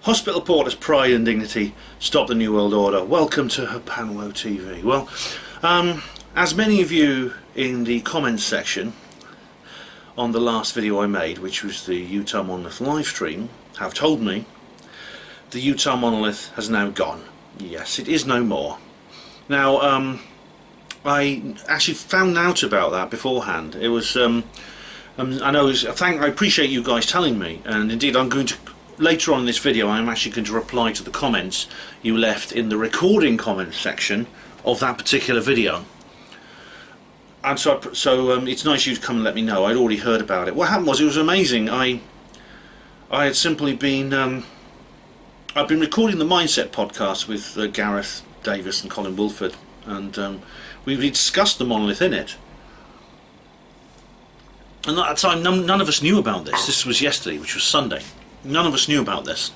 Hospital Porter's pride and dignity stop the New World Order. Welcome to Panwo TV. Well, as many of you in the comments section on the last video I made, which was the Utah Monolith live stream, have told me, the Utah Monolith has now gone. Yes, it is no more. Now, I actually found out about that beforehand. It was, I appreciate you guys telling me, and indeed I'm going to. Later on in this video I'm actually going to reply to the comments you left in the recording comments section of that particular video. And so it's nice you to come and let me know. I'd already heard about it. What happened was, it was amazing. I had simply been I've been recording the Mindset podcast with Gareth Davis and Colin Wilford, and we discussed the Monolith in it. And at that time none of us knew about this. This was yesterday, which was Sunday. None of us knew about this.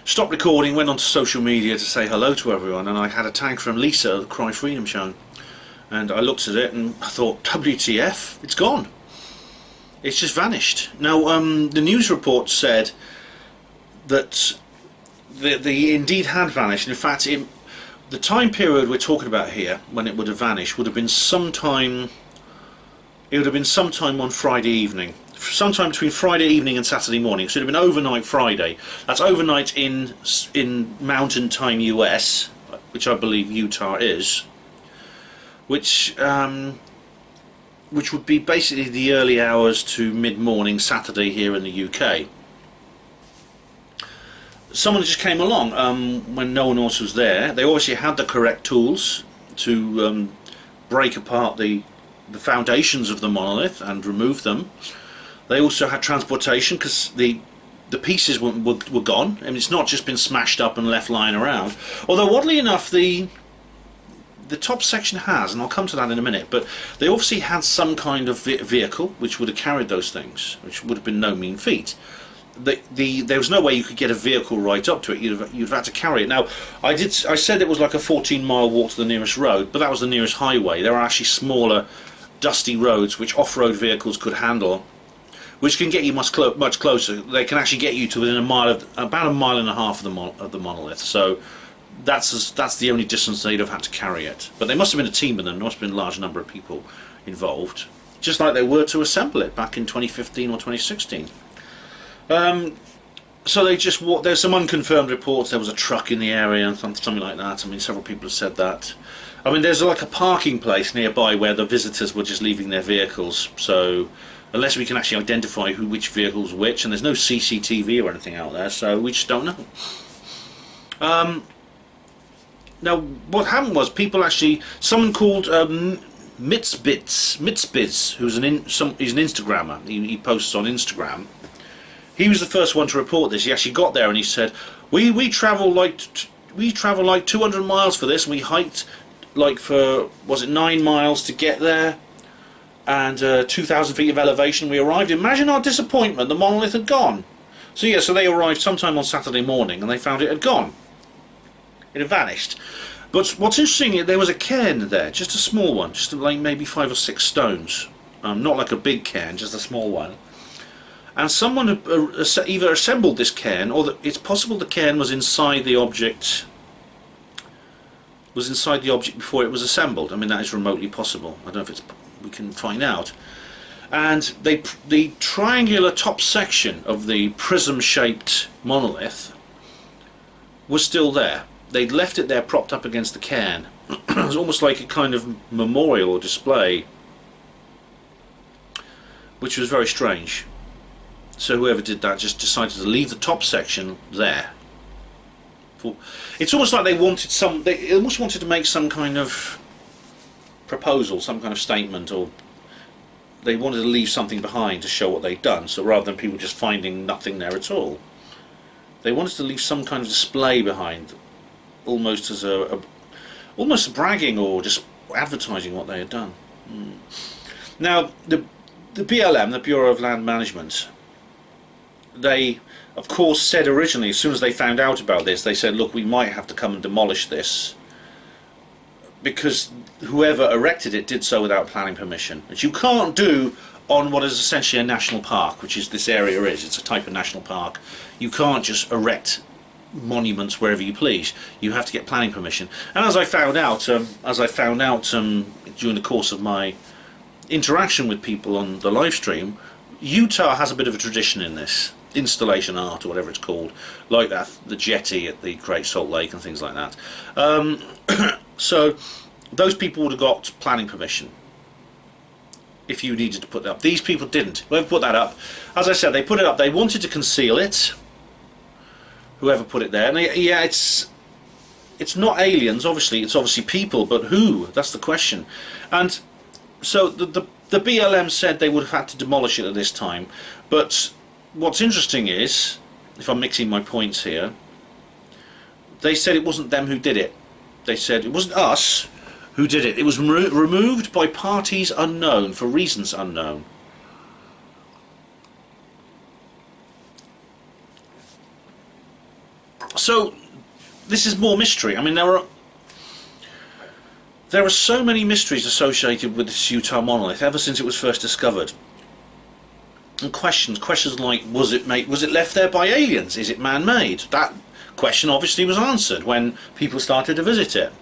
Stopped recording, went onto social media to say hello to everyone, and I had a tag from Lisa at the Cry Freedom show, and I looked at it and I thought, WTF, it's gone. It's just vanished. Now, the news report said that the indeed had vanished. In fact, the time period we're talking about here, when it would have vanished, would have been sometime. It would have been sometime on Friday evening. Sometime between Friday evening and Saturday morning. So it would have been overnight Friday. That's overnight in Mountain Time US, which I believe Utah is, which would be basically the early hours to mid-morning Saturday here in the UK. Someone just came along when no one else was there. They obviously had the correct tools to break apart the foundations of the monolith and remove them. They also had transportation, because the pieces were gone. I mean, it's not just been smashed up and left lying around. Although, oddly enough, the top section has, and I'll come to that in a minute, but they obviously had some kind of vehicle which would have carried those things, which would have been no mean feat. There was no way you could get a vehicle right up to it. You'd have had to carry it. Now, I said it was like a 14-mile walk to the nearest road, but that was the nearest highway. There are actually smaller, dusty roads which off-road vehicles could handle, which can get you much closer. They can actually get you to within about a mile and a half of the monolith. So that's the only distance they'd have had to carry it. But there must have been a team of them. There must have been a large number of people involved, just like they were to assemble it back in 2015 or 2016. So they just walked. There's some unconfirmed reports. There was a truck in the area and something like that. I mean, several people have said that. I mean, there's like a parking place nearby where the visitors were just leaving their vehicles. So unless we can actually identify which vehicle's which, and there's no CCTV or anything out there, so we just don't know. Now, what happened was, people actually, someone called Mitzbiz, who's he's an Instagrammer. He posts on Instagram. He was the first one to report this. He actually got there and he said, we travel like 200 miles for this. And we hiked like for, was it 9 miles to get there, and 2,000 feet of elevation. We arrived. Imagine our disappointment. The monolith had gone. So yeah, so they arrived sometime on Saturday morning and they found it had gone. It had vanished. But what's interesting, there was a cairn there, just a small one, just like maybe 5 or 6 stones. Not like a big cairn, just a small one. And someone had either assembled this cairn, or it's possible the cairn was inside the object. Before it was assembled. I mean, that is remotely possible. I don't know if we can find out. And the triangular top section of the prism-shaped monolith was still there. They'd left it there propped up against the cairn. It was almost like a kind of memorial or display, which was very strange. So whoever did that just decided to leave the top section there. It's almost like they almost wanted to make some kind of proposal, some kind of statement, or they wanted to leave something behind to show what they'd done. So rather than people just finding nothing there at all, they wanted to leave some kind of display behind, almost as almost bragging or just advertising what they had done. Now the BLM, the Bureau of Land Management, they of course said originally, as soon as they found out about this, they said, look, we might have to come and demolish this, because whoever erected it did so without planning permission, which you can't do on what is essentially a national park, which is this area is. It's a type of national park. You can't just erect monuments wherever you please. You have to get planning permission. And as I found out during the course of my interaction with people on the live stream, Utah has a bit of a tradition in this. Installation art, or whatever it's called, like that, the jetty at the Great Salt Lake and things like that. So those people would have got planning permission if you needed to put that up. These people didn't. Whoever put that up, as I said, they put it up, they wanted to conceal it, whoever put it there. And yeah, it's not aliens, obviously, it's obviously people, but who? That's the question. And so the BLM said they would have had to demolish it at this time, but what's interesting is, if I'm mixing my points here, they said it wasn't them who did it. They said it wasn't us who did it. It was removed by parties unknown, for reasons unknown. So this is more mystery. I mean, there are so many mysteries associated with this Utah monolith ever since it was first discovered. And questions like, was it left there by aliens? Is it man-made? That question obviously was answered when people started to visit it.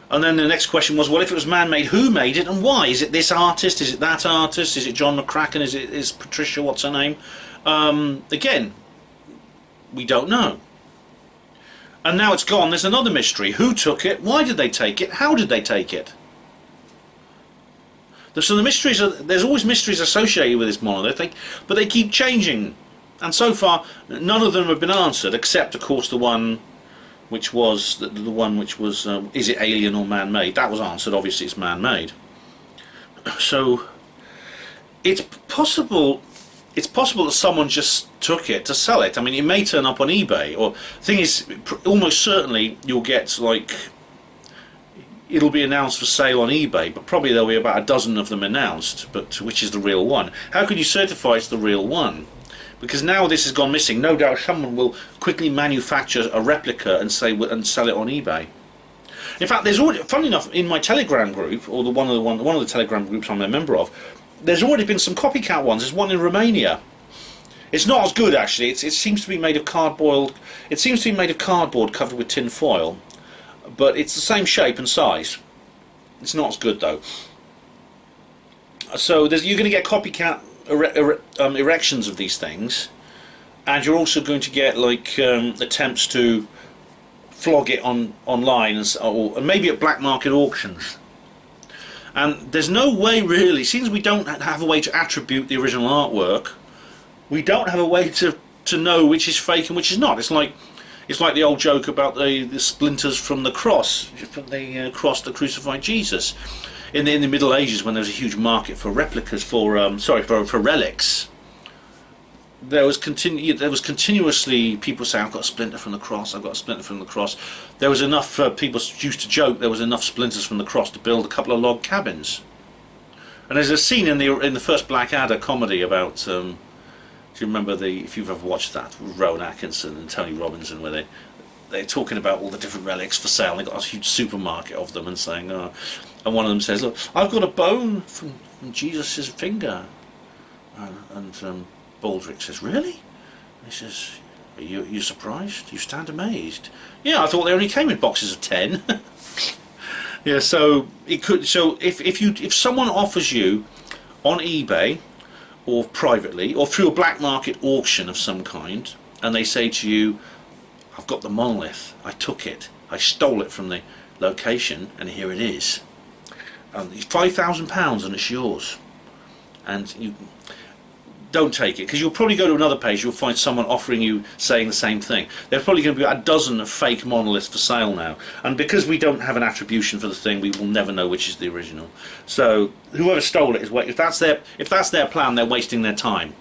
And then the next question was, well, if it was man-made, who made it and why? Is it this artist? Is it that artist? Is it John McCracken? Is Patricia, what's her name? Again, we don't know. And now it's gone. There's another mystery. Who took it? Why did they take it? How did they take it? So the mysteries there's always mysteries associated with this monolith, but they keep changing. And so far, none of them have been answered, except, of course, the one which was is it alien or man-made? That was answered. Obviously, it's man-made. So it's possible that someone just took it to sell it. I mean, it may turn up on eBay. Or the thing is, almost certainly you'll get, like, it'll be announced for sale on eBay, but probably there'll be about a dozen of them announced. But which is the real one? How can you certify it's the real one? Because now this has gone missing. No doubt someone will quickly manufacture a replica and sell it on eBay. In fact, there's already, funny enough, in my Telegram group, or one of the Telegram groups I'm a member of, there's already been some copycat ones. There's one in Romania. It's not as good, actually. It seems to be made of cardboard. It seems to be made of cardboard covered with tin foil, but it's the same shape and size. It's not as good though. So you're going to get copycat erections of these things, and you're also going to get like attempts to flog it online or maybe at black market auctions. And there's no way really, since we don't have a way to attribute the original artwork, we don't have a way to know which is fake and which is not. It's like the old joke about the splinters from the cross that crucified Jesus. In the Middle Ages, when there was a huge market for replicas, for relics, there was continuously people saying, I've got a splinter from the cross, I've got a splinter from the cross. There was enough, people used to joke, there was enough splinters from the cross to build a couple of log cabins. And there's a scene in the first Blackadder comedy about, do you remember if you've ever watched that, with Rowan Atkinson and Tony Robinson, where they're talking about all the different relics for sale. They've got a huge supermarket of them and saying, and one of them says, look, I've got a bone from Jesus' finger. And Baldrick says, really? And he says, are you surprised? You stand amazed. Yeah, I thought they only came in boxes of 10. Yeah, so it could. So if someone offers you on eBay or privately or through a black market auction of some kind, and they say to you, I've got the monolith, I took it, I stole it from the location, and here it is. £5,000 and it's yours. And don't take it, because you'll probably go to another page, you'll find someone offering you saying the same thing. There's probably going to be a dozen fake monoliths for sale now, and because we don't have an attribution for the thing, we will never know which is the original. So whoever stole it is, if that's their plan, they're wasting their time,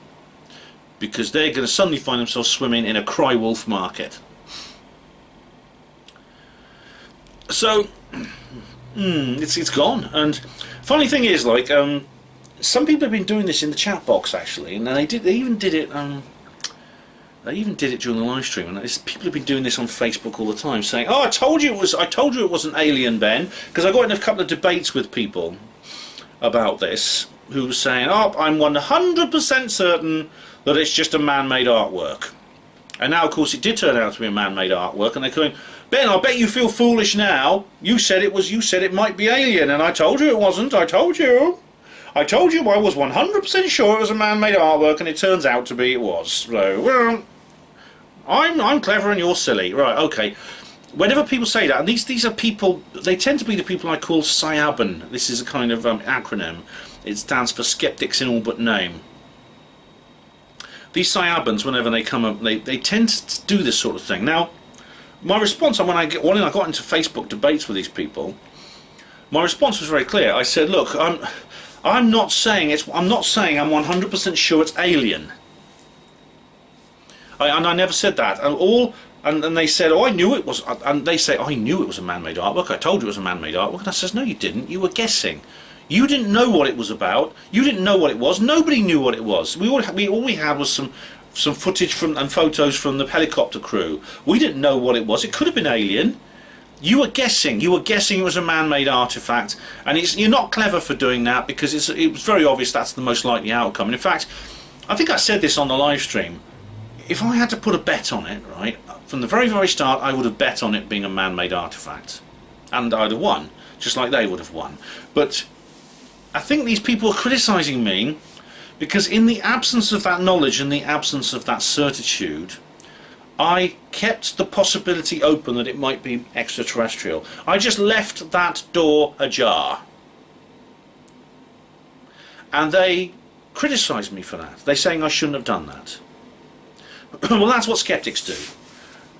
because they're going to suddenly find themselves swimming in a cry wolf market. So it's gone. And funny thing is, like, some people have been doing this in the chat box actually, and they even did it during the live stream. And people have been doing this on Facebook all the time, saying, "Oh, I told you it was an alien, Ben," because I got in a couple of debates with people about this who were saying, "Oh, I'm 100% certain that it's just a man-made artwork." And now, of course, it did turn out to be a man-made artwork, and they're going, "Ben, I bet you feel foolish now. You said it might be alien, and I told you it wasn't. I told you I was 100% sure it was a man-made artwork, and it turns out to be it was." So, well, I'm clever and you're silly. Right, okay. Whenever people say that, and these are people, they tend to be the people I call SIABN. This is a kind of acronym. It stands for Skeptics in All But Name. These SIABNs, whenever they come up, they tend to do this sort of thing. Now, my response, when I got into Facebook debates with these people, my response was very clear. I said, "Look, I'm not saying I'm 100% sure it's alien." I never said that. And they said, "Oh, I knew it was." And they say, "I knew it was a man-made artwork. I told you it was a man-made artwork." And I says, "No, you didn't. You were guessing. You didn't know what it was about. You didn't know what it was. Nobody knew what it was. All we had was some footage and photos from the helicopter crew. We didn't know what it was. It could have been alien. You were guessing. You were guessing it was a man-made artifact, and you're not clever for doing that, because it was very obvious that's the most likely outcome. And in fact, I think I said this on the live stream. If I had to put a bet on it, right, from the very, very start, I would have bet on it being a man-made artifact, and I'd have won, just like they would have won. But I think these people are criticising me because, in the absence of that knowledge and the absence of that certitude, I kept the possibility open that it might be extraterrestrial. I just left that door ajar. And they criticised me for that. They're saying I shouldn't have done that. Well, that's what skeptics do.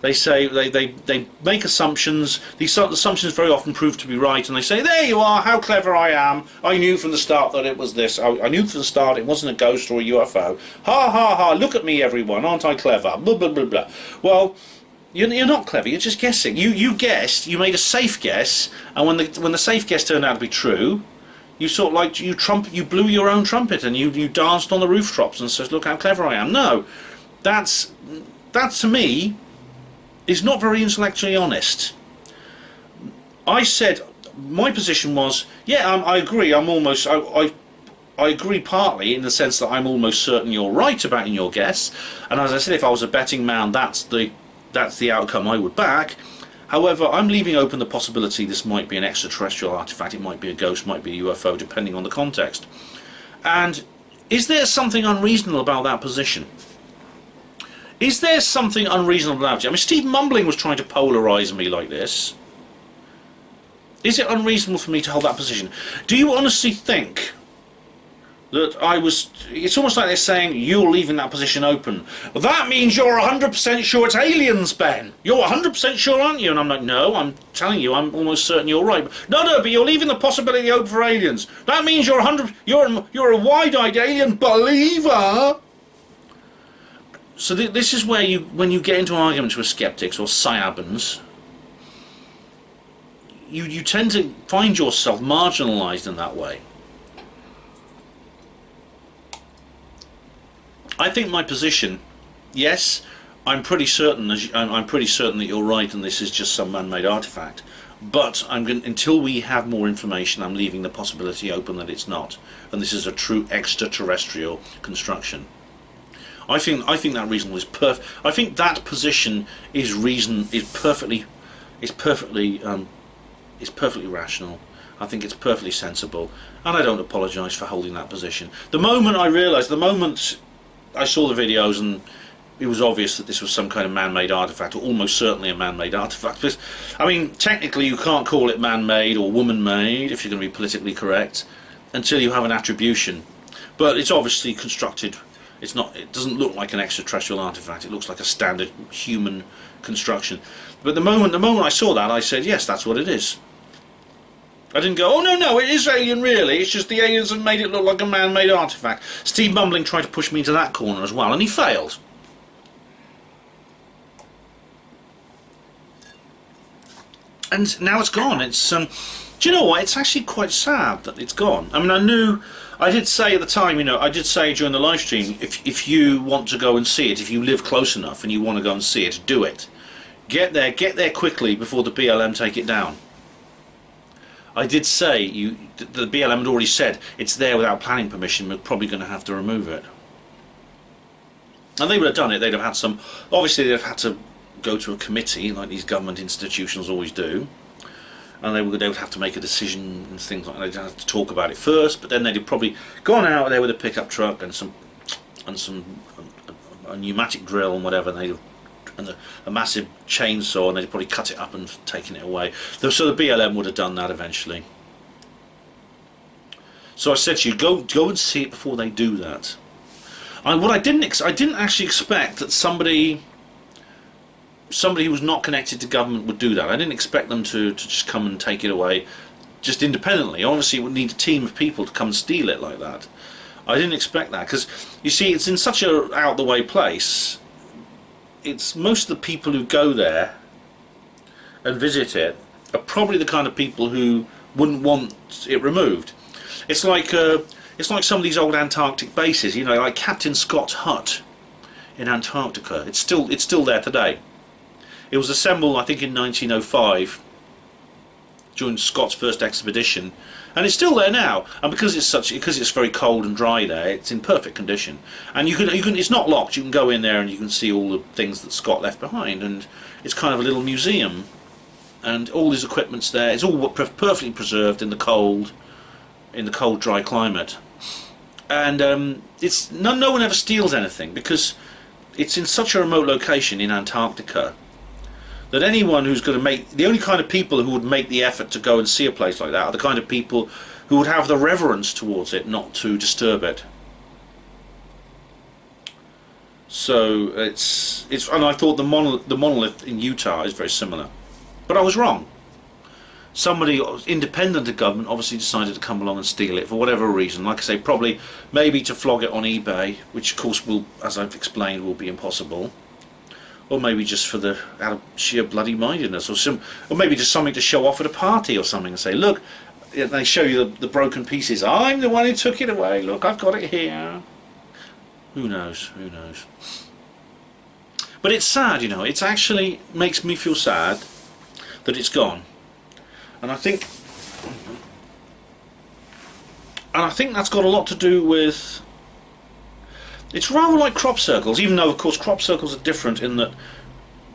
They say they make assumptions. These assumptions very often prove to be right, and they say, "There you are, how clever I am. I knew from the start that it was this. I knew from the start it wasn't a ghost or a UFO. Ha ha ha, look at me everyone, aren't I clever? Blah blah blah blah." Well, you're not clever, you're just guessing. You guessed, you made a safe guess, and when the safe guess turned out to be true, you sort of like you blew your own trumpet, and you danced on the rooftops and says, "Look how clever I am." No, that to me is not very intellectually honest. I said my position was, yeah, I agree. I agree partly in the sense that I'm almost certain you're right about in your guess. And as I said, if I was a betting man, that's the outcome I would back. However, I'm leaving open the possibility this might be an extraterrestrial artifact. It might be a ghost, might be a UFO, depending on the context. And is there something unreasonable about that position? Is there something unreasonable about it? I mean, Steve Mumbling was trying to polarise me like this. Is it unreasonable for me to hold that position? Do you honestly think that it's almost like they're saying, "You're leaving that position open. Well, that means you're 100% sure it's aliens, Ben. You're 100% sure, aren't you?" And I'm like, "No, I'm telling you, I'm almost certain you're right." No, but you're leaving the possibility open for aliens. That means you're a wide-eyed alien believer. So this is where when you get into arguments with skeptics or SIABNs, you tend to find yourself marginalised in that way. I think my position, yes, I'm pretty certain that you're right, and this is just some man-made artifact. But until we have more information, I'm leaving the possibility open that it's not, and this is a true extraterrestrial construction. I think that reason was perfect. I think that position is perfectly rational. I think it's perfectly sensible, and I don't apologise for holding that position. The moment I saw the videos and it was obvious that this was some kind of man-made artifact, or almost certainly a man-made artifact. Because, I mean, technically you can't call it man-made or woman-made, if you're going to be politically correct, until you have an attribution. But it's obviously constructed It's not. It doesn't look like an extraterrestrial artifact. It looks like a standard human construction. But the moment I saw that, I said, yes, that's what it is. I didn't go, oh no, it is alien really, it's just the aliens have made it look like a man-made artifact. Steve Mumbling tried to push me into that corner as well, and he failed. And now it's gone. It's do you know what? It's actually quite sad that it's gone. I mean, I did say at the time, you know, I did say during the live stream, if you want to go and see it, if you live close enough and you want to go and see it, do it. Get there quickly before the BLM take it down. I did say the BLM had already said it's there without planning permission. We're probably going to have to remove it. And they would have done it. They'd have had some. Obviously, they'd have had to go to a committee like these government institutions always do, and they would have to make a decision and things like that. They'd have to talk about it first, but then they'd have probably gone out there with a pickup truck and a pneumatic drill and whatever, and they'd have. And a massive chainsaw, and they'd probably cut it up and taken it away. So the BLM would have done that eventually. So I said to you, go and see it before they do that. And what I didn't actually expect that somebody who was not connected to government would do that. I didn't expect them to just come and take it away just independently. Obviously, it would need a team of people to come and steal it like that. I didn't expect that, because you see, it's in such a out the way place. It's most of the people who go there and visit it are probably the kind of people who wouldn't want it removed. It's like some of these old Antarctic bases, you know, like Captain Scott's hut in Antarctica. It's still there today. It was assembled, I think, in 1905 during Scott's first expedition, and it's still there now. And because it's very cold and dry there, it's in perfect condition. And you can it's not locked. You can go in there and you can see all the things that Scott left behind, and it's kind of a little museum. And all his equipment's there. It's all perfectly preserved in the cold, dry climate. And it's no one ever steals anything, because it's in such a remote location in Antarctica that anyone who's going to the only kind of people who would make the effort to go and see a place like that are the kind of people who would have the reverence towards it not to disturb it. So it's and I thought the monolith in Utah is very similar, but I was wrong. Somebody independent of government obviously decided to come along and steal it for whatever reason. Like I say, probably maybe to flog it on eBay, which of course will, as I've explained, will be impossible. Or maybe just for out of sheer bloody mindedness, or maybe just something to show off at a party or something, and say, look, they show you the broken pieces. I'm the one who took it away. Look, I've got it here. Who knows? Who knows? But it's sad, you know. It actually makes me feel sad that it's gone, and I think that's got a lot to do with. It's rather like crop circles, even though of course crop circles are different in that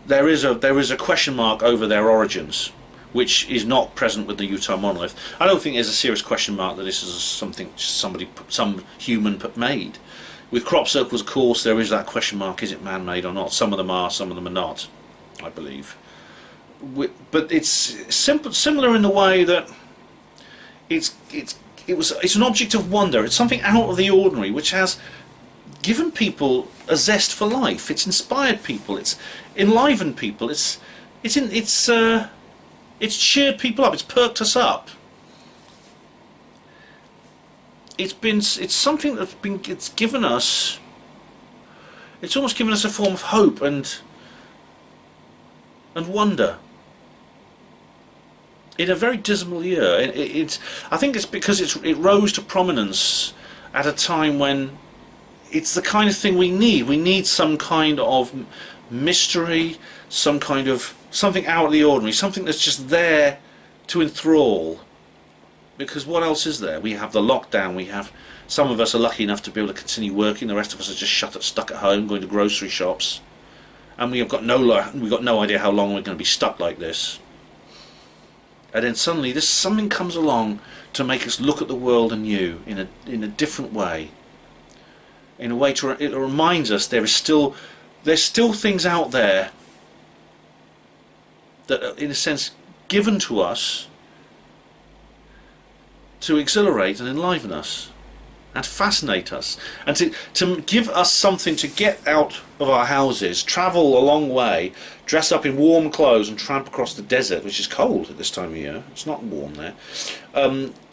there is a question mark over their origins, which is not present with the Utah monolith. I don't think there's a serious question mark that this is something some human made. With crop circles, of course, there is that question mark: is it man-made or not? Some of them are, some of them are not, I believe. But it's similar in the way that it's an object of wonder. It's something out of the ordinary, which has given people a zest for life. It's inspired people. It's enlivened people. It's cheered people up. It's perked us up. It's something it's given us. It's almost given us a form of hope and wonder in a very dismal year. I think it's because it rose to prominence at a time when it's the kind of thing we need. We need some kind of mystery, something out of the ordinary, something that's just there to enthrall. Because what else is there? We have the lockdown. Some of us are lucky enough to be able to continue working. The rest of us are just stuck at home, going to grocery shops, and we've got no idea how long we're going to be stuck like this. And then suddenly, something comes along to make us look at the world anew in a different way. In a way it reminds us there's still things out there that are, in a sense, given to us to exhilarate and enliven us. and to fascinate us, and to give us something to get out of our houses, travel a long way, dress up in warm clothes and tramp across the desert, which is cold at this time of year. It's not warm there.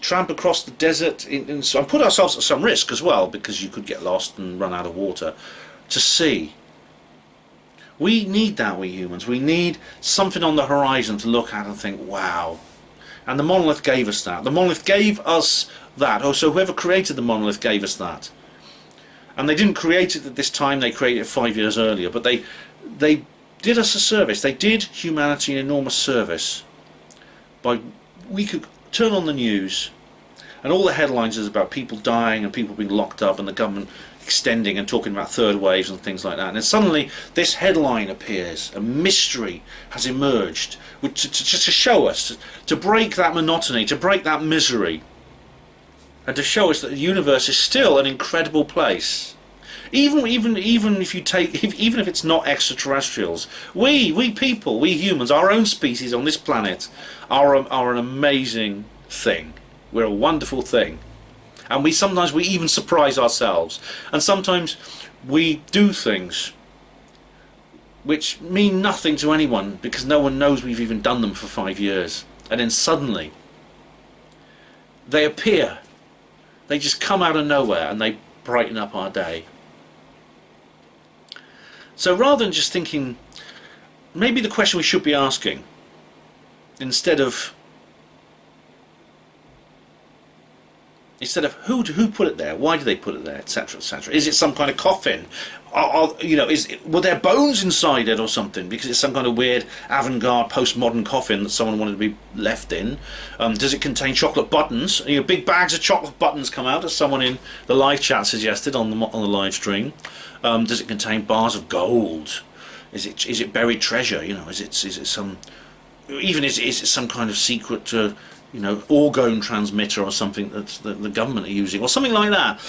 Tramp across the desert and put ourselves at some risk as well, because you could get lost and run out of water, to see. We need that, we humans. We need something on the horizon to look at and think, wow. And the Monolith gave us that. The Monolith gave us that. Oh, so whoever created the Monolith gave us that. And they didn't create it at this time, they created it 5 years earlier, but they did us a service. They did humanity an enormous service. We could turn on the news, and all the headlines is about people dying and people being locked up and the government extending and talking about third waves and things like that. And then suddenly this headline appears, a mystery has emerged, which to show us, to break that monotony, to break that misery, and to show us that the universe is still an incredible place. Even if you take, even if it's not extraterrestrials, we people, we humans, our own species on this planet, are an amazing thing. We're a wonderful thing, and sometimes we even surprise ourselves, and sometimes we do things which mean nothing to anyone because no one knows we've even done them for 5 years, and then suddenly they appear. They just come out of nowhere and they brighten up our day. So rather than just thinking, maybe the question we should be asking, instead of who put it there, why do they put it there, etc., etc. Is it some kind of coffin? Were there bones inside it or something? Because it's some kind of weird avant-garde postmodern coffin that someone wanted to be left in. Does it contain chocolate buttons? Big bags of chocolate buttons come out, as someone in the live chat suggested on the live stream. Does it contain bars of gold? Is it buried treasure? Is it some, even is it some kind of secret orgone transmitter or something that the government are using, or something like that.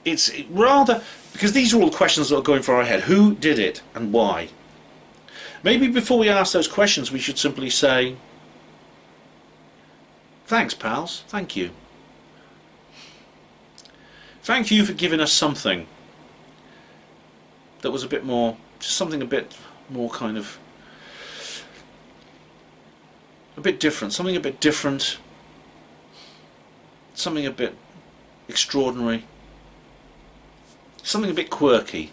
It's rather, because these are all the questions that are going through our head. Who did it and why? Maybe before we ask those questions we should simply say, thanks pals, thank you. Thank you for giving us something that was a bit more, just something a bit more kind of, a bit different, something a bit different, something a bit extraordinary, something a bit quirky,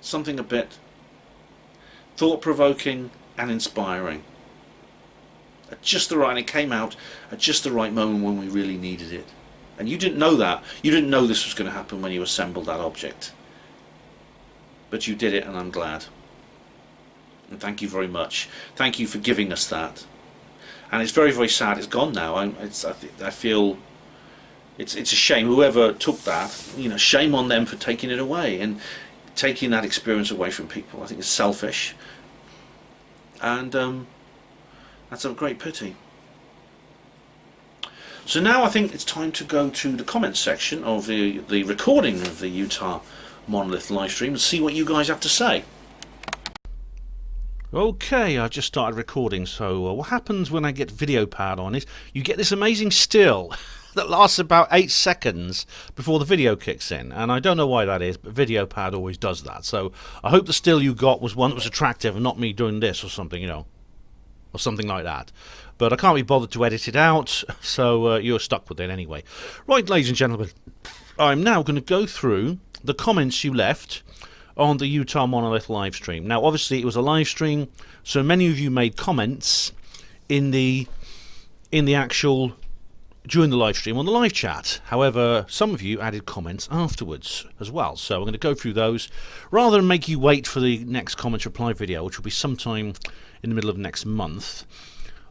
something a bit thought-provoking and inspiring. At just the right, and it came out at just the right moment when we really needed it. And you didn't know that. You didn't know this was going to happen when you assembled that object. But you did it, and I'm glad. And thank you very much. Thank you for giving us that. And it's very, very sad it's gone now. I feel it's a shame. Whoever took that, shame on them for taking it away and taking that experience away from people. I think it's selfish. And that's a great pity. So now I think it's time to go to the comments section of the recording of the Utah Monolith live stream and see what you guys have to say. Okay, I just started recording, so what happens when I get video pad on is you get this amazing still that lasts about 8 seconds before the video kicks in, and I don't know why that is, but video pad always does that. So I hope the still you got was one that was attractive and not me doing this or something, or something like that. But I can't be bothered to edit it out, so you're stuck with it anyway. Right, ladies and gentlemen, I'm now going to go through the comments you left on the Utah Monolith live stream. Now, obviously, it was a live stream, so many of you made comments in the actual during the live stream on the live chat. However, some of you added comments afterwards as well. So I'm going to go through those rather than make you wait for the next comment reply video, which will be sometime in the middle of next month.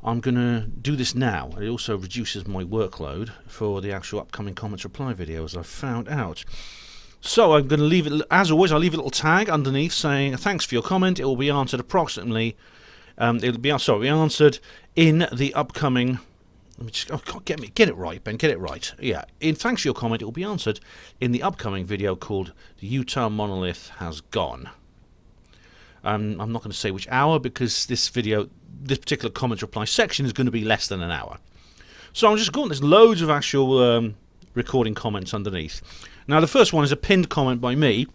I'm going to do this now. It also reduces my workload for the actual upcoming comments reply video, as I've found out. So I'm going to leave it, as always, I'll leave a little tag underneath saying thanks for your comment. It will be answered approximately, it'll be answered in the upcoming, let me just, get it right, Ben, get it right. Yeah, thanks for your comment. It will be answered in the upcoming video called The Utah Monolith Has Gone. I'm not going to say which hour because this particular comments reply section is going to be less than an hour. So I'm just going. There's loads of actual recording comments underneath. Now the first one is a pinned comment by me.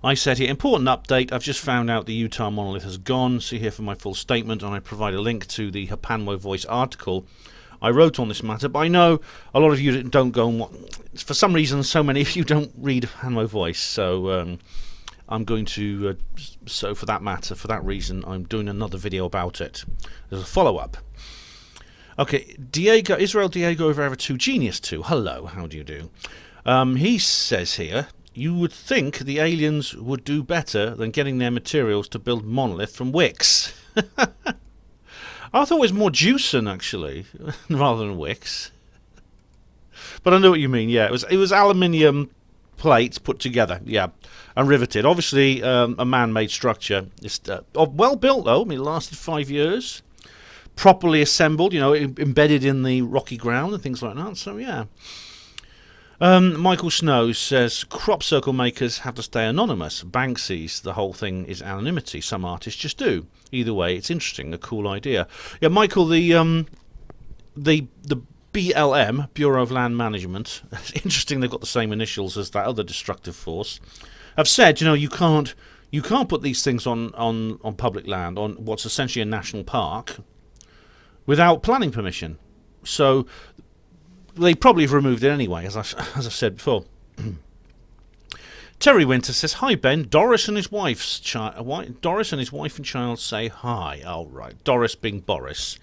I said here, important update, I've just found out the Utah monolith has gone. See here for my full statement, and I provide a link to the Hapanwo Voice article I wrote on this matter. But I know a lot of you don't go and for some reason, so many of you don't read Hapanwo Voice. So I'm going to, so for that matter, for that reason, I'm doing another video about it. There's a follow-up. Okay, Israel Diego Rivera 2, Genius 2, hello, how do you do? He says here, you would think the aliens would do better than getting their materials to build Monolith from Wix. I thought it was more Jewson, actually, rather than Wix. But I know what you mean, yeah. It was aluminium plates put together, yeah, and riveted. Obviously, a man-made structure. It's well built, though. I mean, it lasted 5 years. Properly assembled, you know, embedded in the rocky ground and things like that. So, yeah. Michael Snow says, crop circle makers have to stay anonymous. Banksy's, the whole thing is anonymity. Some artists just do. Either way, it's interesting, a cool idea. Yeah, Michael, the BLM, Bureau of Land Management, it's interesting they've got the same initials as that other destructive force, have said, you know, you can't put these things on public land, on what's essentially a national park, without planning permission. So they probably have removed it anyway, as I've said before. Terry Winter says, hi Ben, Doris and his wife and child say hi. Oh right, Doris being Boris.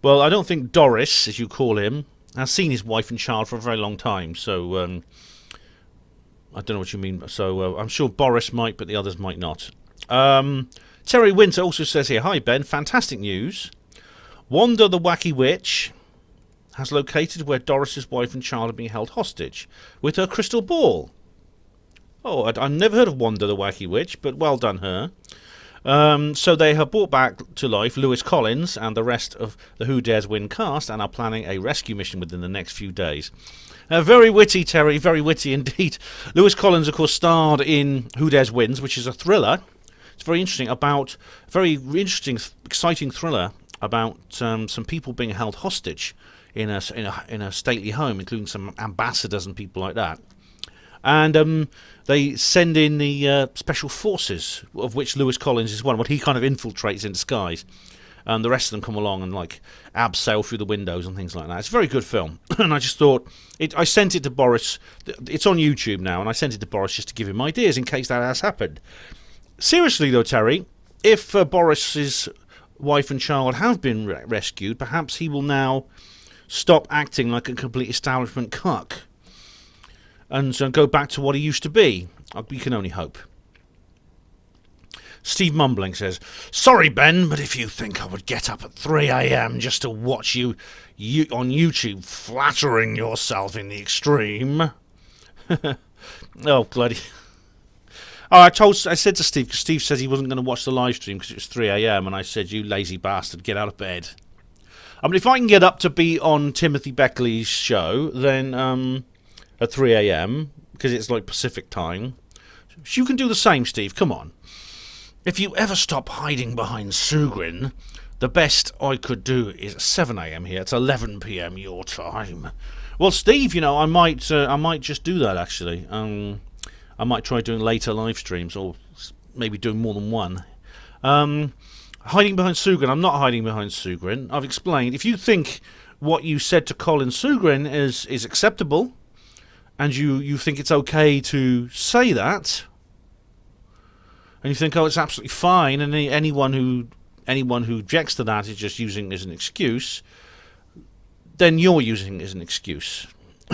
Well, I don't think Doris, as you call him, has seen his wife and child for a very long time, so I don't know what you mean. So I'm sure Boris might, but the others might not. Terry Winter also says here, hi Ben, fantastic news. Wanda the Wacky Witch has located where Doris's wife and child are being held hostage with her crystal ball. Oh, I've never heard of Wanda the Wacky Witch, but well done her. So they have brought back to life Lewis Collins and the rest of the Who Dares Win cast and are planning a rescue mission within the next few days. Very witty, Terry, very witty indeed. Lewis Collins, of course, starred in Who Dares Wins, which is a thriller. It's very interesting, exciting thriller about some people being held hostage in a stately home, including some ambassadors and people like that. And they send in the special forces, of which Lewis Collins is one. But he kind of infiltrates in disguise, and the rest of them come along and like abseil through the windows and things like that. It's a very good film, and I just thought I sent it to Boris. It's on YouTube now, and I sent it to Boris just to give him ideas in case that has happened. Seriously though, Terry, if Boris's wife and child have been rescued, perhaps he will now stop acting like a complete establishment cuck and go back to what he used to be. We can only hope. Steve Mumbling says, sorry Ben, but if you think I would get up at 3 a.m. just to watch you on YouTube flattering yourself in the extreme. Oh bloody. Oh, I said to Steve, because Steve says he wasn't going to watch the live stream because it was 3 a.m. and I said, you lazy bastard, get out of bed. I mean, if I can get up to be on Timothy Beckley's show, then at 3 a.m, because it's like Pacific time, you can do the same, Steve, come on. If you ever stop hiding behind Sugrin, the best I could do is 7 a.m. here. It's 11 p.m. your time. Well, Steve, you know, I might just do that, actually. I might try doing later live streams, or maybe doing more than one. Hiding behind Sugrin. I'm not hiding behind Sugrin. I've explained. If you think what you said to Colin Sugrin is acceptable, and you think it's okay to say that, and you think, oh, it's absolutely fine, and anyone who objects to that is just using it as an excuse, then you're using it as an excuse.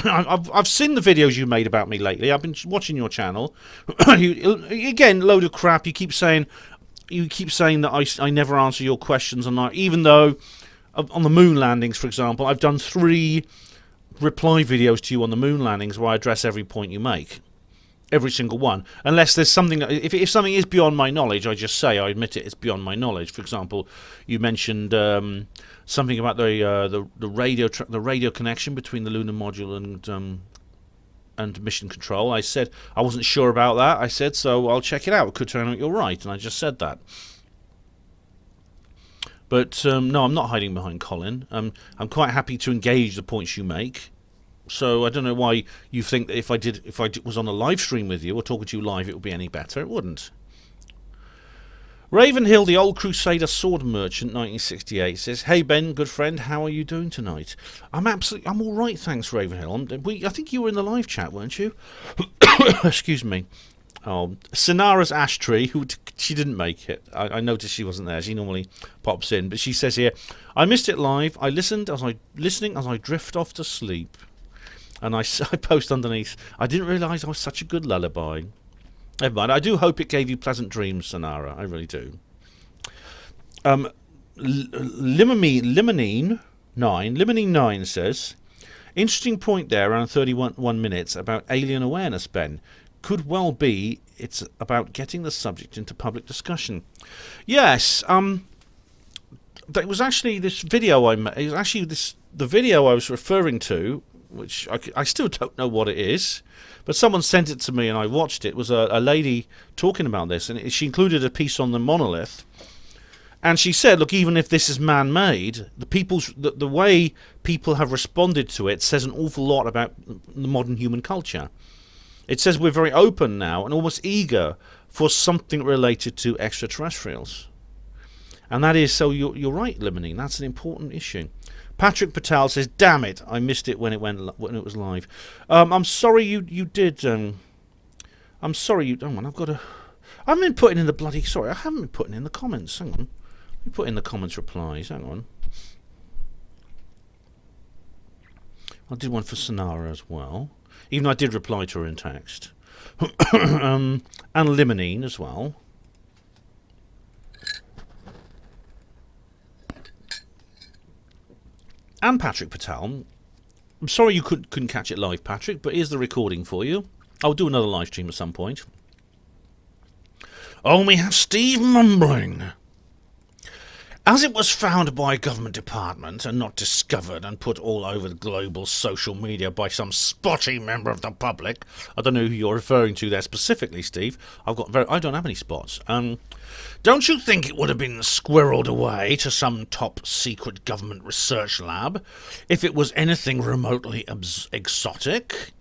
I've seen the videos you made about me lately. I've been watching your channel. Again, load of crap. You keep saying that I never answer your questions, and even though on the moon landings, for example, I've done 3 reply videos to you on the moon landings where I address every point you make, every single one. Unless there's something, if something is beyond my knowledge, I just say, I admit it, it's beyond my knowledge. For example, you mentioned something about the radio connection between the lunar module and mission control. I said I wasn't sure about that. I said, so I'll check it out. It could turn out you're right, and I just said that. But no, I'm not hiding behind Colin. I'm quite happy to engage the points you make. So I don't know why you think that if I was on a live stream with you or talking to you live, it would be any better. It wouldn't. Ravenhill, the old Crusader sword merchant, 1968, says, "Hey Ben, good friend, how are you doing tonight?" I'm all right, thanks, Ravenhill. I think you were in the live chat, weren't you? Excuse me. Oh, Sinara's Ashtree, she didn't make it. I noticed she wasn't there. She normally pops in, but she says here, "I missed it live. I listening as I drift off to sleep." And I post underneath, "I didn't realise I was such a good lullaby." Never mind. I do hope it gave you pleasant dreams, Sinara. I really do. Limonene 9 says, "Interesting point there, around 31 minutes, about alien awareness, Ben. Could well be it's about getting the subject into public discussion." Yes, that was actually this video I made. It was actually the video I was referring to, which I still don't know what it is, but someone sent it to me and I watched it. It was a lady talking about this, and she included a piece on the monolith. And she said, look, even if this is man-made, the way people have responded to it says an awful lot about the modern human culture. It says we're very open now and almost eager for something related to extraterrestrials. And that is, so you're right, Limonene, that's an important issue. Patrick Patel says, "Damn it, I missed it when it was live." I'm sorry you did. I'm sorry you. Hang on, I haven't been putting in the bloody. Sorry, I haven't been putting in the comments. Hang on, let me put in the comments replies. Hang on. I did one for Sonara as well. Even though I did reply to her in text, and Limonene as well. And Patrick Patel. I'm sorry you couldn't catch it live, Patrick, but here's the recording for you. I'll do another live stream at some point. Oh, we have Steve mumbling. "As it was found by a government department and not discovered and put all over the global social media by some spotty member of the public." I don't know who you're referring to there specifically, Steve. I don't have any spots. "Don't you think it would have been squirreled away to some top secret government research lab if it was anything remotely exotic?"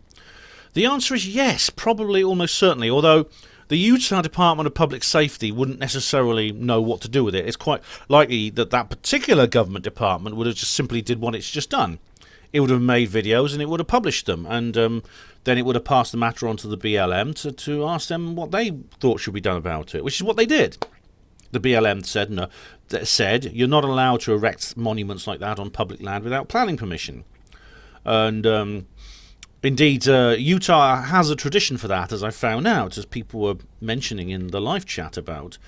The answer is yes, probably, almost certainly, although the Utah Department of Public Safety wouldn't necessarily know what to do with it. It's quite likely that particular government department would have just simply did what it's just done. It would have made videos and it would have published them, and then it would have passed the matter on to the BLM to ask them what they thought should be done about it, which is what they did. The BLM said you're not allowed to erect monuments like that on public land without planning permission. And indeed, Utah has a tradition for that, as I found out, as people were mentioning in the live chat about.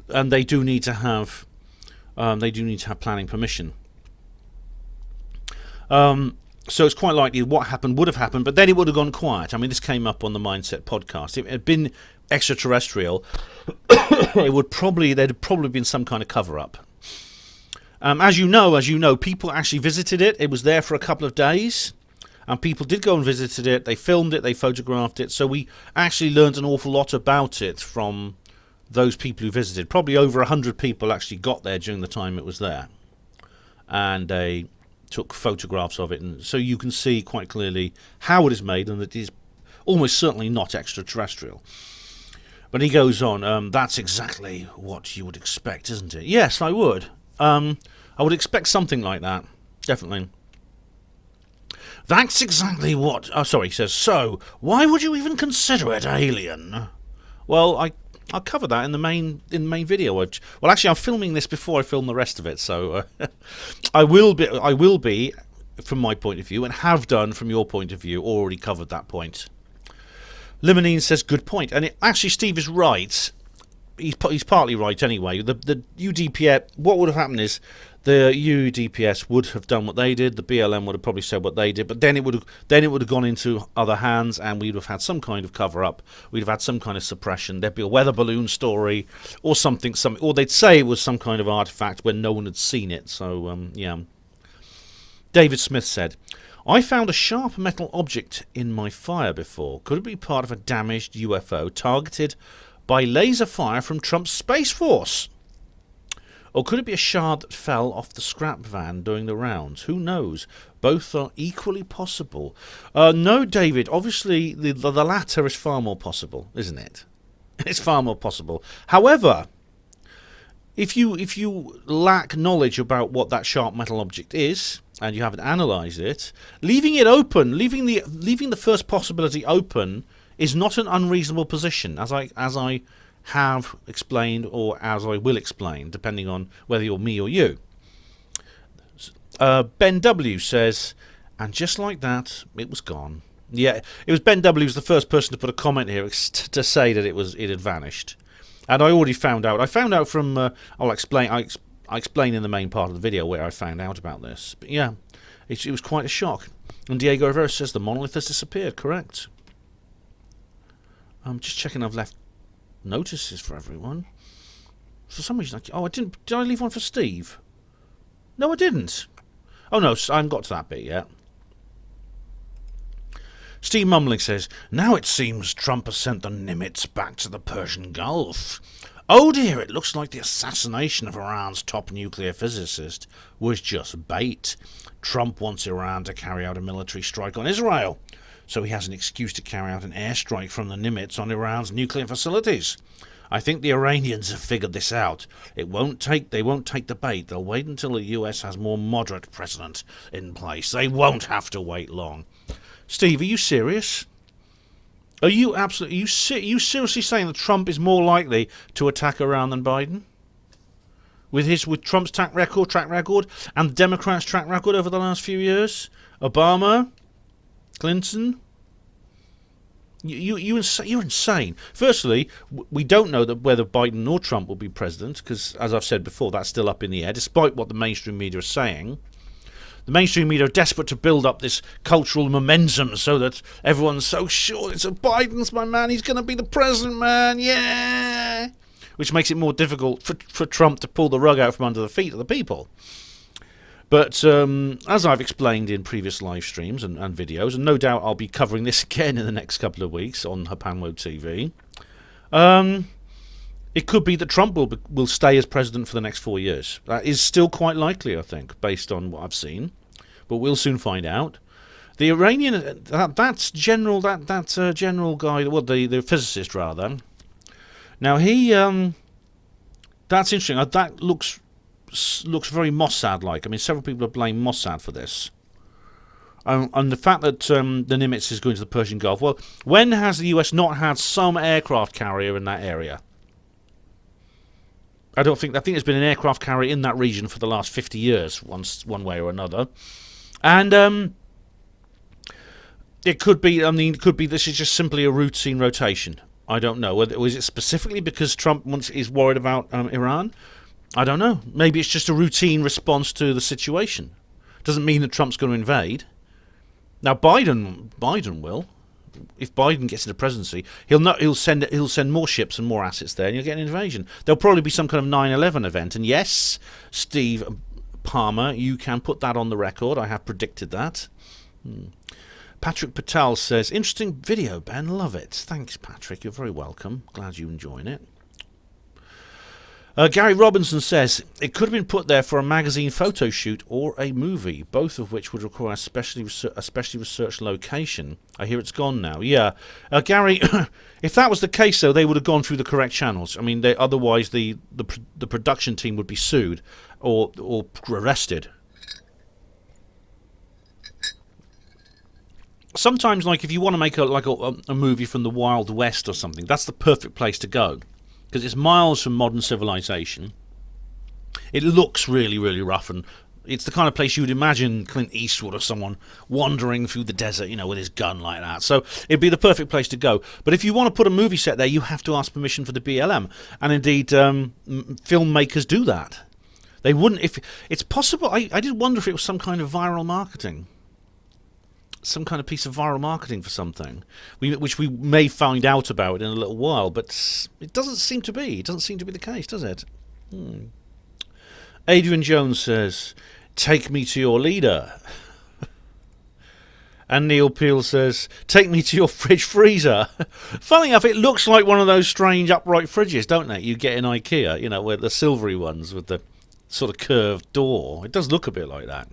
And they do need to have planning permission. So it's quite likely what happened would have happened, but then it would have gone quiet. I mean, this came up on the Mindset podcast. If it had been extraterrestrial, there'd probably been some kind of cover-up. As you know, people actually visited it. It was there for a couple of days, and people did go and visited it. They filmed it, they photographed it, so we actually learned an awful lot about it from those people who visited. Probably over 100 people actually got there during the time it was there, and they took photographs of it, and so you can see quite clearly how it is made, and that it is almost certainly not extraterrestrial. But he goes on, "That's exactly what you would expect, isn't it?" Yes, I would. I would expect something like that, definitely. "That's exactly what..." Oh, sorry, he says, "So, why would you even consider it alien?" Well, I'll cover that in the main video. Well, actually, I'm filming this before I film the rest of it, so I will be, from my point of view, and have done from your point of view, already covered that point. Limonene says, "Good point," and actually, Steve is right. He's partly right anyway. The UDPS, what would have happened is the UDPS would have done what they did. The BLM would have probably said what they did, but then it would have gone into other hands, and we'd have had some kind of cover up. We'd have had some kind of suppression. There'd be a weather balloon story or something, or they'd say it was some kind of artifact when no one had seen it. So yeah. David Smith said, "I found a sharp metal object in my fire before. Could it be part of a damaged UFO targeted by laser fire from Trump's Space Force?" Or could it be a shard that fell off the scrap van during the rounds? Who knows? Both are equally possible. No, David. Obviously, the latter is far more possible, isn't it? It's far more possible. However, if you lack knowledge about what that sharp metal object is, and you haven't analysed it, leaving it open, leaving the first possibility open, is not an unreasonable position, as I have explained, or as I will explain, depending on whether you're me or you. Ben W says, and just like that, it was gone. Yeah, it was Ben W was the first person to put a comment here to say that it had vanished, and I already found out. I found out from I'll explain. I explain in the main part of the video where I found out about this. But yeah, it was quite a shock. And Diego Rivera says the monolith has disappeared. Correct. I'm just checking. I've left notices for everyone. For some reason, I didn't. Did I leave one for Steve? No, I didn't. Oh no, I haven't got to that bit yet. Steve Mumbling says, now it seems Trump has sent the Nimitz back to the Persian Gulf. Oh dear, it looks like the assassination of Iran's top nuclear physicist was just bait. Trump wants Iran to carry out a military strike on Israel, so he has an excuse to carry out an airstrike from the Nimitz on Iran's nuclear facilities. I think the Iranians have figured this out. They won't take the bait. They'll wait until the US has more moderate president in place. They won't have to wait long. Steve, are you serious? Are you seriously saying that Trump is more likely to attack Iran than Biden? With Trump's track record, and the Democrats' track record over the last few years? Obama? Clinton? You're insane. Firstly, we don't know whether Biden or Trump will be president, because, as I've said before, that's still up in the air, despite what the mainstream media is saying. The mainstream media are desperate to build up this cultural momentum so that everyone's so sure it's Biden's my man, he's going to be the president, man, yeah! Which makes it more difficult for Trump to pull the rug out from under the feet of the people. But as I've explained in previous live streams and videos, and no doubt I'll be covering this again in the next couple of weeks on Hapanwo TV, it could be that Trump will stay as president for the next 4 years. That is still quite likely, I think, based on what I've seen. But we'll soon find out. The Iranian, that general guy, well, the physicist rather. Now he, that's interesting. That looks very Mossad-like. I mean, several people have blamed Mossad for this. And the fact that the Nimitz is going to the Persian Gulf. Well, when has the US not had some aircraft carrier in that area? I think there's been an aircraft carrier in that region for the last 50 years, one way or another. And it could be, this is just simply a routine rotation. I don't know. Was it specifically because Trump is worried about Iran? I don't know. Maybe it's just a routine response to the situation. Doesn't mean that Trump's going to invade. Now Biden will. If Biden gets into presidency, he'll send more ships and more assets there, and you'll get an invasion. There'll probably be some kind of 9/11 event. And yes, Steve Palmer, you can put that on the record. I have predicted that. Patrick Patel says, interesting video, Ben. Love it. Thanks, Patrick. You're very welcome. Glad you're enjoying it. Gary Robinson says, it could have been put there for a magazine photo shoot or a movie, both of which would require a specially researched location. I hear it's gone now. Yeah. Gary, if that was the case, though, they would have gone through the correct channels. I mean, otherwise the production team would be sued or arrested. Sometimes, like, if you want to make a movie from the Wild West or something, that's the perfect place to go. Because it's miles from modern civilization. It looks really, really rough, and it's the kind of place you would imagine Clint Eastwood or someone wandering through the desert, with his gun like that. So it'd be the perfect place to go. But if you want to put a movie set there, you have to ask permission for the BLM. And indeed, filmmakers do that. They wouldn't, if it's possible. I did wonder if it was some kind of viral marketing. Some kind of piece of viral marketing for something, which we may find out about in a little while, but it doesn't seem to be. It doesn't seem to be the case, does it? Adrian Jones says, take me to your leader. And Neil Peel says, take me to your fridge freezer. Funny enough, it looks like one of those strange upright fridges, don't they? You get in IKEA, where the silvery ones with the sort of curved door. It does look a bit like that.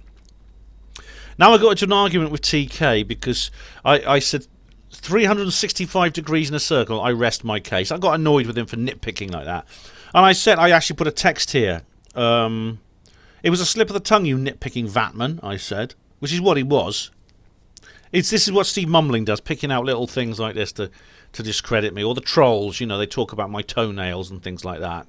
Now I got into an argument with TK because I said 365 degrees in a circle, I rest my case. I got annoyed with him for nitpicking like that. And I said, I actually put a text here. It was a slip of the tongue, you nitpicking Vatman, I said. Which is what he was. This is what Steve Mumbling does, picking out little things like this to discredit me. Or the trolls, you know, they talk about my toenails and things like that.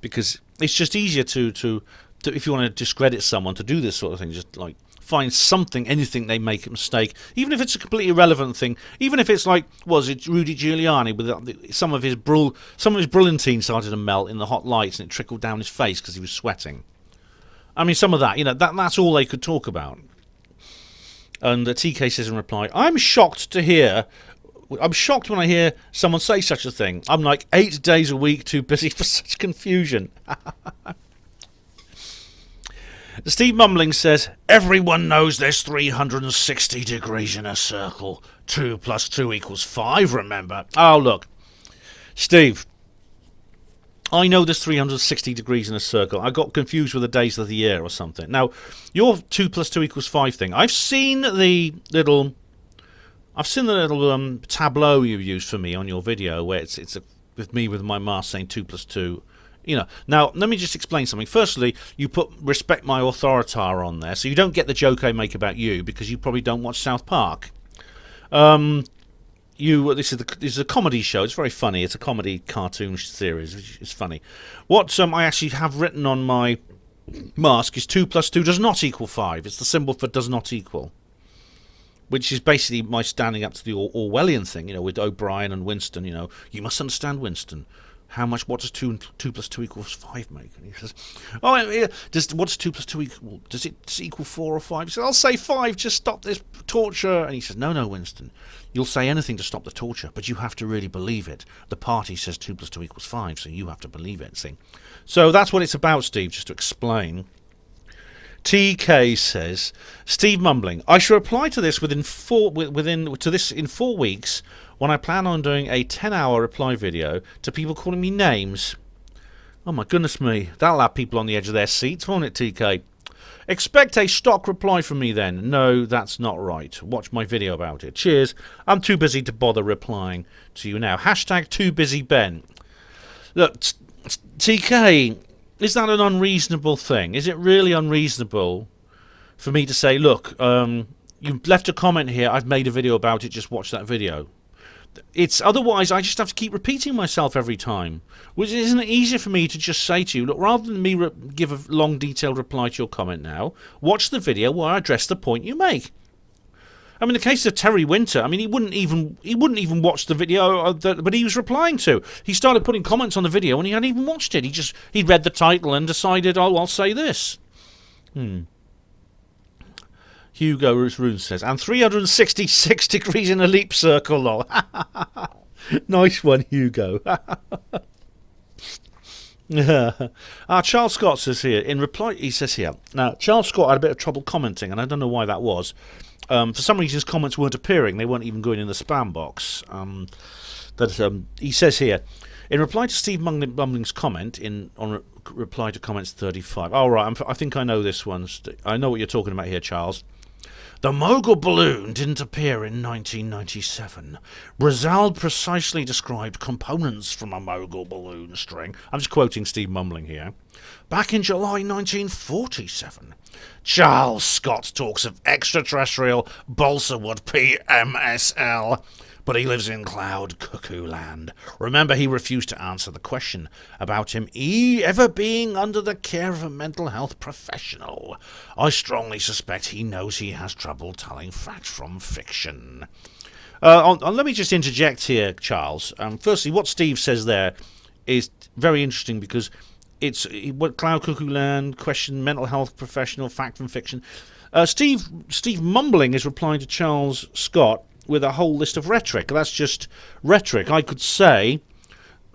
Because it's just easier to if you want to discredit someone, to do this sort of thing. Just like find something, anything they make a mistake. Even if it's a completely irrelevant thing. Even if it's like, was it Rudy Giuliani with some of his brilliantine started to melt in the hot lights and it trickled down his face because he was sweating. I mean, some of that, you know, that's all they could talk about. And the TK says in reply, I'm shocked when I hear someone say such a thing. I'm like 8 days a week too busy for such confusion. Steve Mumbling says, everyone knows there's 360 degrees in a circle. 2 + 2 = 5, remember? Oh, look. Steve, I know there's 360 degrees in a circle. I got confused with the days of the year or something. Now, your 2 + 2 = 5 thing. I've seen the little tableau you used for me on your video where it's with me with my mask saying 2 + 2. You know. Now, let me just explain something. Firstly, you put respect my authority on there, so you don't get the joke I make about you because you probably don't watch South Park. This is a comedy show. It's very funny. It's a comedy cartoon series. It's funny. What I actually have written on my mask is 2 + 2 does not equal 5. It's the symbol for does not equal, which is basically my standing up to the Orwellian thing, you know, with O'Brien and Winston. You know, you must understand, Winston. What does 2 + 2 = 5 make? And he says, oh, yeah, what's 2 + 2 equal? Does it equal 4 or 5? He says, I'll say 5, just stop this torture. And he says, no, Winston, you'll say anything to stop the torture, but you have to really believe it. The party says 2 + 2 = 5, so you have to believe it, see? So that's what it's about, Steve, just to explain. TK says, Steve Mumbling, I shall reply to this in 4 weeks when I plan on doing a 10-hour reply video to people calling me names. Oh my goodness me, that'll have people on the edge of their seats, won't it, TK? Expect a stock reply from me then. No, that's not right. Watch my video about it. Cheers. I'm too busy to bother replying to you now. #TooBusyBen. Look, TK, is that an unreasonable thing? Is it really unreasonable for me to say, look, you've left a comment here, I've made a video about it, just watch that video? It's otherwise I just have to keep repeating myself every time. Which isn't it easier for me to just say to you, look, rather than me give a long detailed reply to your comment now, watch the video where I address the point you make. I mean, the case of Terry Winter, I mean, he wouldn't even watch the video but he was replying to. He started putting comments on the video and he hadn't even watched it. He read the title and decided, oh, I'll say this. Hugo Rune says, and 366 degrees in a leap circle, lol. Nice one, Hugo. Charles Scott says here, in reply, he says here, now, Charles Scott had a bit of trouble commenting, and I don't know why that was. For some reason, his comments weren't appearing. They weren't even going in the spam box. He says here, in reply to Steve Mumbling's comment, reply to comments 35. Oh, right, I think I know this one. I know what you're talking about here, Charles. The mogul balloon didn't appear in 1997. Brazil precisely described components from a mogul balloon string. I'm just quoting Steve Mumbling here. Back in July 1947. Charles Scott talks of extraterrestrial balsa wood PMSL. But he lives in cloud cuckoo land. Remember, he refused to answer the question about him ever being under the care of a mental health professional. I strongly suspect he knows he has trouble telling fact from fiction. Let me just interject here, Charles. Firstly, what Steve says there is very interesting because it's what cloud cuckoo land, question mental health professional, fact from fiction. Steve Mumbling is replying to Charles Scott with a whole list of rhetoric. That's just rhetoric. I could say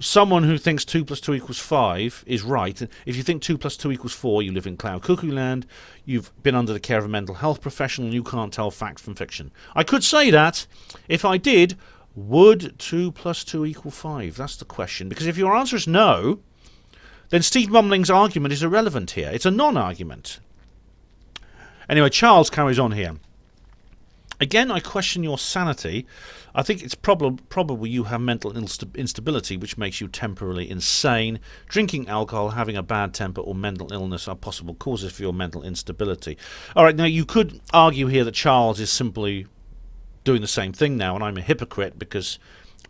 someone who thinks 2 + 2 = 5 is right. If you think 2 + 2 = 4, you live in cloud cuckoo land, you've been under the care of a mental health professional, and you can't tell fact from fiction. I could say that. If I did, would 2 + 2 = 5? That's the question. Because if your answer is no, then Steve Mumbling's argument is irrelevant here. It's a non-argument. Anyway, Charles carries on here. Again, I question your sanity. I think it's probable you have mental instability, which makes you temporarily insane. Drinking alcohol, having a bad temper, or mental illness are possible causes for your mental instability. All right, now you could argue here that Charles is simply doing the same thing now, and I'm a hypocrite because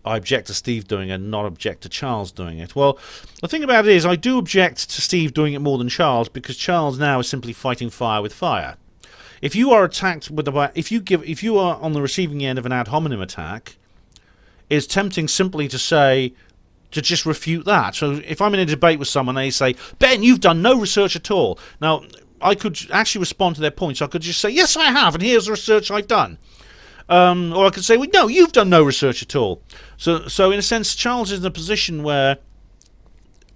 I object to Steve doing it and not object to Charles doing it. Well, the thing about it is I do object to Steve doing it more than Charles, because Charles now is simply fighting fire with fire. If you are attacked with if you are on the receiving end of an ad hominem attack, it's tempting simply to just refute that. So if I'm in a debate with someone, they say, Ben, you've done no research at all. Now, I could actually respond to their points. I could just say, yes, I have, and here's the research I've done. Or I could say, well, no, you've done no research at all. So in a sense, Charles is in a position where,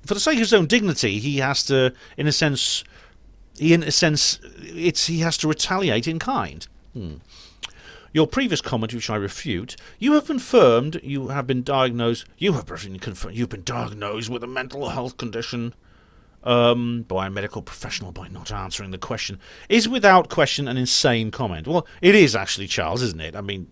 for the sake of his own dignity, he has to, he has to retaliate in kind. Your previous comment, which I refute, you have confirmed you have been diagnosed. You've been diagnosed with a mental health condition by a medical professional by not answering the question. Is without question an insane comment. Well, it is actually, Charles, isn't it? I mean,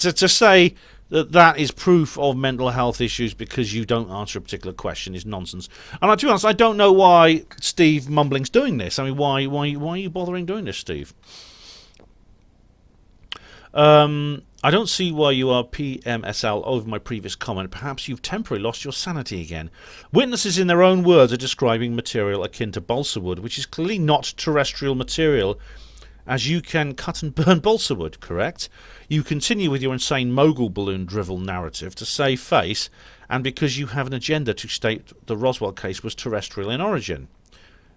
to say that is proof of mental health issues because you don't answer a particular question is nonsense. And to be honest, I don't know why Steve Mumbling's doing this. I mean, why are you bothering doing this, Steve? I don't see why you are PMSL over my previous comment. Perhaps you've temporarily lost your sanity again. Witnesses in their own words are describing material akin to balsa wood, which is clearly not terrestrial material, as you can cut and burn balsa wood, correct? You continue with your insane mogul balloon drivel narrative to save face, and because you have an agenda to state the Roswell case was terrestrial in origin.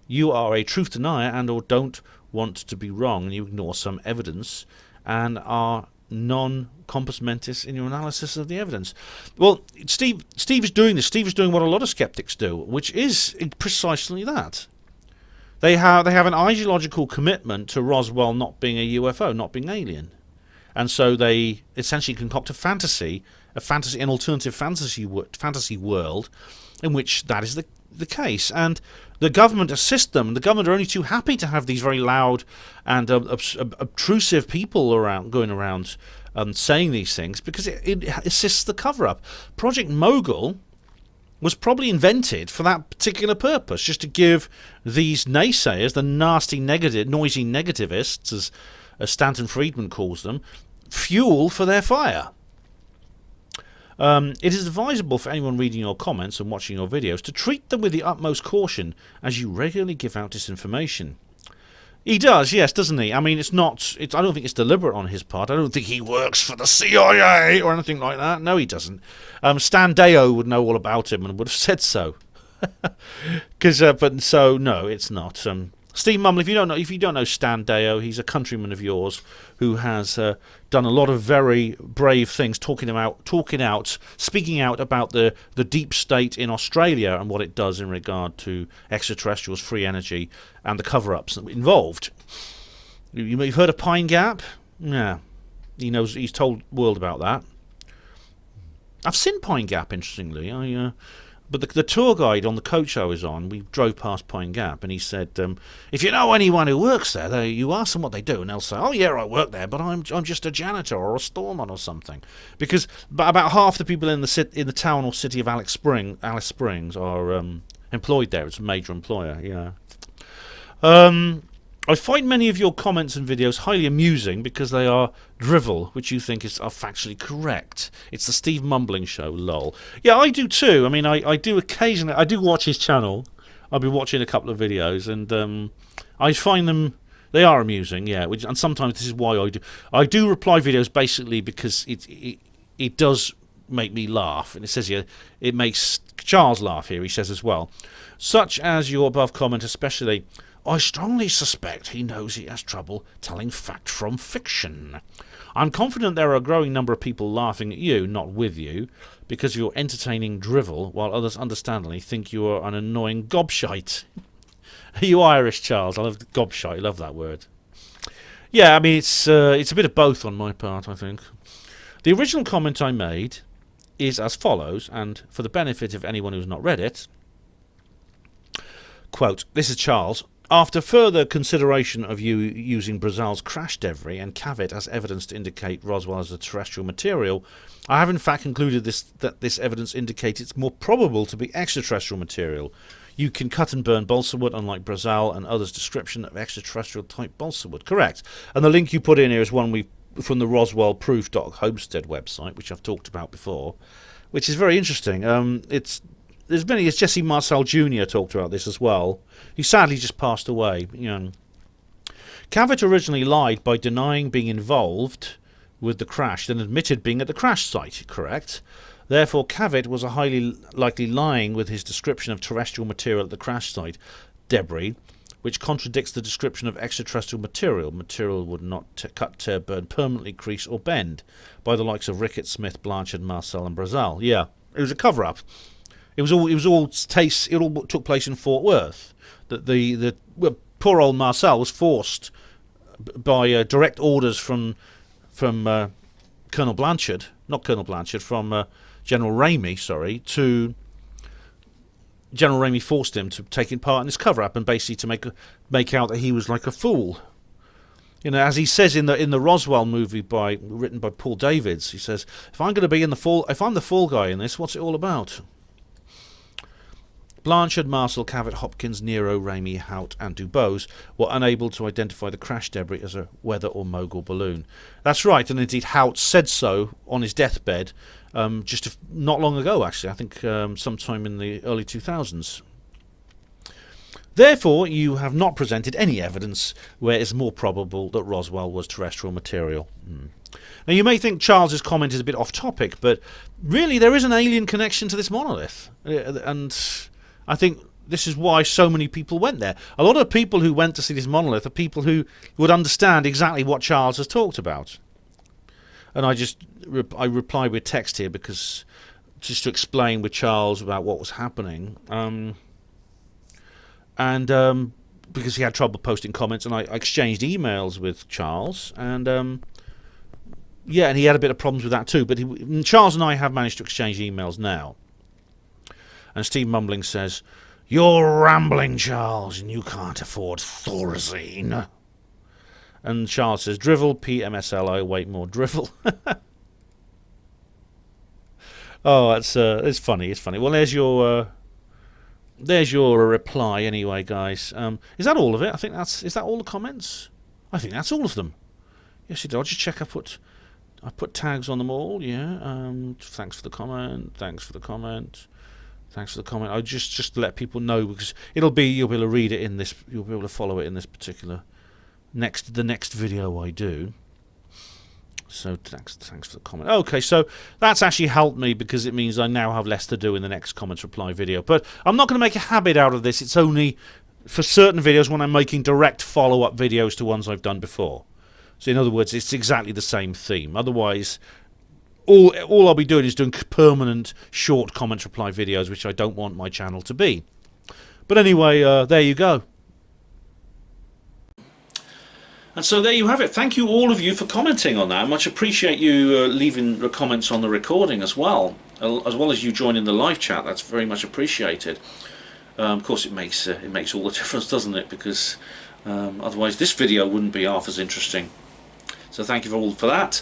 You are a truth denier and or don't want to be wrong, and you ignore some evidence and are non-compos mentis in your analysis of the evidence. Well, Steve is doing this. Steve is doing what a lot of skeptics do, which is precisely that. They have an ideological commitment to Roswell not being a UFO, not being alien. And so they essentially concoct an alternative fantasy world in which that is the case. And the government assists them. The government are only too happy to have these very loud and obtrusive people going around saying these things because it assists the cover-up. Project Mogul was probably invented for that particular purpose, just to give these naysayers, the nasty, noisy negativists, as Stanton Friedman calls them, fuel for their fire. It is advisable for anyone reading your comments and watching your videos to treat them with the utmost caution as you regularly give out disinformation. He does, yes, doesn't he? I mean, I don't think it's deliberate on his part. I don't think he works for the CIA or anything like that. No, he doesn't. Stan Deo would know all about him and would have said so. No, it's not. Steve Mumble, if you don't know Stan Deo, he's a countryman of yours who has done a lot of very brave things, speaking out about the deep state in Australia and what it does in regard to extraterrestrials, free energy, and the cover-ups involved. You've heard of Pine Gap? Yeah, he's told the world about that. I've seen Pine Gap, interestingly. But the tour guide on the coach I was on, we drove past Pine Gap, and he said, if you know anyone who works there, you ask them what they do, and they'll say, oh yeah, I work there, but I'm just a janitor or a storeman or something. Because about half the people in the town or city of Alice Springs are employed there. It's a major employer, yeah. I find many of your comments and videos highly amusing because they are drivel, which you think are factually correct. It's the Steve Mumbling Show, lol. Yeah, I do too. I mean, I do occasionally. I do watch his channel. I've been watching a couple of videos, and I find them. They are amusing, yeah. And sometimes this is why I do reply videos basically because it does make me laugh, and it says here it makes Charles laugh here. He says as well, such as your above comment, especially. I strongly suspect he knows he has trouble telling fact from fiction. I'm confident there are a growing number of people laughing at you, not with you, because of your entertaining drivel, while others understandably think you are an annoying gobshite. Are you Irish, Charles? I love gobshite. I love that word. Yeah, I mean, it's a bit of both on my part, I think. The original comment I made is as follows, and for the benefit of anyone who's not read it, Quote, this is Charles. After further consideration of you using Brazil's crash debris and cavet as evidence to indicate Roswell as a terrestrial material, I have in fact concluded that this evidence indicates it's more probable to be extraterrestrial material. You can cut and burn balsa wood, unlike Brazil and others' description of extraterrestrial type balsa wood. Correct. And the link you put in here is one from the RoswellProof.homestead website, which I've talked about before, which is very interesting. It's Jesse Marcel Jr. talked about this as well. He sadly just passed away. Cavett originally lied by denying being involved with the crash, then admitted being at the crash site. Correct. Therefore, Cavett was a highly likely lying with his description of terrestrial material at the crash site, debris, which contradicts the description of extraterrestrial material. Material would not cut, tear, burn, permanently crease or bend by the likes of Rickett, Smith, Blanchard, Marcel and Brazil. Yeah, it was a cover-up. It all took place in Fort Worth. Poor old Marcel was forced by direct orders from Colonel Blanchard, not Colonel Blanchard, from General Ramey. General Ramey forced him to take part in this cover-up and basically to make out that he was like a fool. As he says in the Roswell movie written by Paul Davids, he says, if I'm the fall guy in this, what's it all about? Blanchard, Marcel, Cavett, Hopkins, Nero, Ramey, Hout and Dubose were unable to identify the crash debris as a weather or mogul balloon. That's right, and indeed Hout said so on his deathbed not long ago, actually. I think sometime in the early 2000s. Therefore, you have not presented any evidence where it's more probable that Roswell was terrestrial material. Now, you may think Charles's comment is a bit off topic, but really there is an alien connection to this monolith. And I think this is why so many people went there. A lot of people who went to see this monolith are people who would understand exactly what Charles has talked about. And I reply with text here because just to explain with Charles about what was happening. Because he had trouble posting comments, and I exchanged emails with Charles, and and he had a bit of problems with that too. But Charles and I have managed to exchange emails now. And Steve Mumbling says, "You're rambling, Charles, and you can't afford Thorazine." And Charles says, "Drivel, PMSL, I await more drivel." Oh, it's funny. It's funny. Well, there's your reply anyway, guys. Is that all of it? Is that all the comments? I think that's all of them. Yes, it did. I'll just check. I put tags on them all. Yeah. Thanks for the comment. Thanks for the comment. Thanks for the comment. I just to let people know, because you'll be able to read it in this. You'll be able to follow it in this particular the next video I do. So thanks for the comment. Okay, so that's actually helped me because it means I now have less to do in the next comments reply video. But I'm not going to make a habit out of this. It's only for certain videos when I'm making direct follow-up videos to ones I've done before. So in other words, it's exactly the same theme. Otherwise, all I'll be doing is doing permanent short comments reply videos, which I don't want my channel to be. But anyway, there you go. And so there you have it. Thank you all of you for commenting on that. I much appreciate you leaving the comments on the recording as well as you joining the live chat. That's very much appreciated. Of course, it makes all the difference, doesn't it? Because otherwise this video wouldn't be half as interesting. So thank you all for that.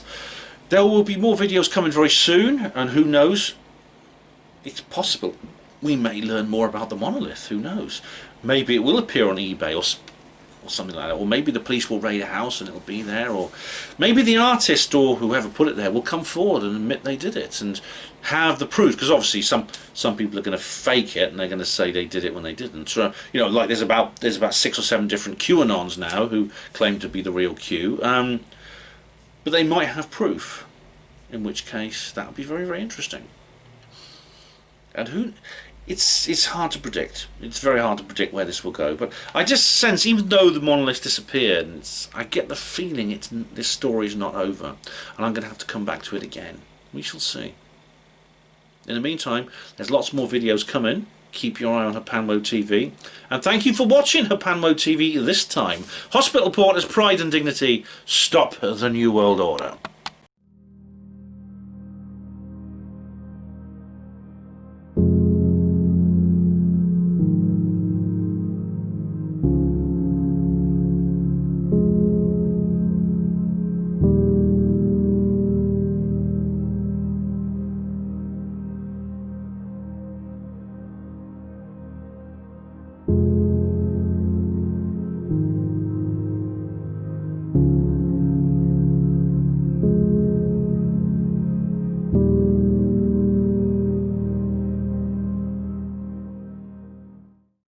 There will be more videos coming very soon, and who knows, it's possible we may learn more about the monolith. Who knows? Maybe it will appear on eBay or something like that, or maybe the police will raid a house and it'll be there, or maybe the artist or whoever put it there will come forward and admit they did it and have the proof, because obviously some people are going to fake it and they're going to say they did it when they didn't. So like there's about 6 or 7 different QAnons now who claim to be the real Q, but they might have proof, in which case that would be very, very interesting. And it's hard to predict. It's very hard to predict where this will go. But I just sense, even though the monolith disappeared, I get the feeling this story is not over, and I'm going to have to come back to it again. We shall see. In the meantime, there's lots more videos coming. Keep your eye on Hapanmo TV. And thank you for watching Hapanmo TV this time. Hospital Porters, Pride and Dignity. Stop the New World Order.